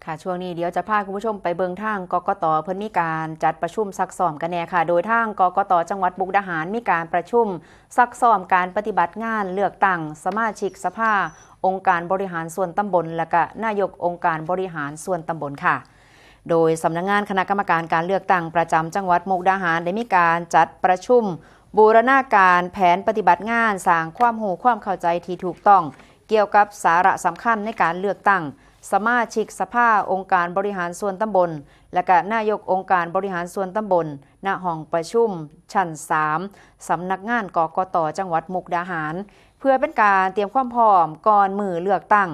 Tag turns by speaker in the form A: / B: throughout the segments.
A: ค่ะช่วงนี้เดี๋ยวจะพาคุณผู้ชมไปเบิงทางกกต.เพิ่นมีการจัดประชุมซักซ้อมกันแน่ค่ะโดยทางกกต.จังหวัดมุกดาหารมีการประชุมซักซ้อมการปฏิบัติงานเลือกตั้งสมาชิกสภาองค์การบริหารส่วนตำบลและก็นายกองค์การบริหารส่วนตำบลค่ะโดยสำนักงานคณะกรรมการการเลือกตั้งประจำจังหวัดมุกดาหารได้มีการจัดประชุมบูรณาการแผนปฏิบัติงานสร้างความรู้ความเข้าใจที่ถูกต้องเกี่ยวกับสาระสำคัญในการเลือกตั้งสมาชิกสภาองค์การบริหารส่วนตำบลและก็นายกองค์การบริหารส่วนตำบลณห้องประชุมชั้น 3 สำนักงานกกต.จังหวัดมุกดาหารเพื่อเป็นการเตรียมความพร้อมก่อนมื้อเลือกตั้ง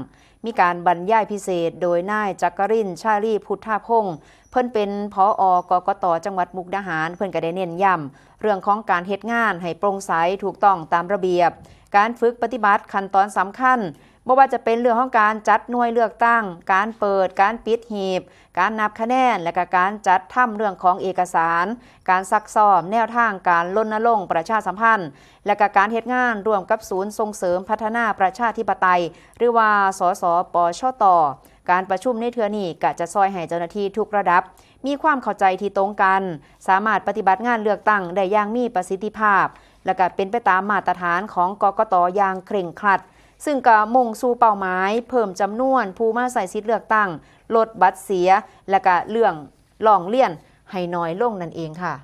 A: มีการบรรยายพิเศษโดยนายจักรินทร์ชาลีพุทธพงศ์เพิ่นเป็นผอ.กกต.จังหวัดมุกดาหารเพิ่นก็ได้เน้นย้ำเรื่องของการเฮ็ดงานให้โปร่งใสถูกต้องตามระเบียบการฝึกปฏิบัติขั้นตอนสำคัญไม่ว่าจะเป็นเรื่องของการจัดหน่วยเลือกตั้งการเปิดการปิดหีบการนับคะแนนและก็การจัดทำเรื่องของเอกสารการซักซ้อมแนวทางการรณรงค์ประชาสัมพันธ์และก็การเฮ็ดงานร่วมกับศูนย์ส่งเสริมพัฒนาประชาธิปไตยหรือว่าสสปชต.การประชุมในเทื่อนี้ก็จะซอยให้เจ้าหน้าที่ทุกระดับมีความเข้าใจที่ตรงกันสามารถปฏิบัติงานเลือกตั้งได้อย่างมีประสิทธิภาพและก็เป็นไปตามมาตรฐานของกกต.อย่างเคร่งครัดซึ่งก็มุ่งสู่เป้าหมายเพิ่มจำนวนผู้มาใส่สิทธิเลือกตั้งลดบัตรเสียและก็เรื่องร้องเรียนให้น้อยลงนั่นเองค่ะ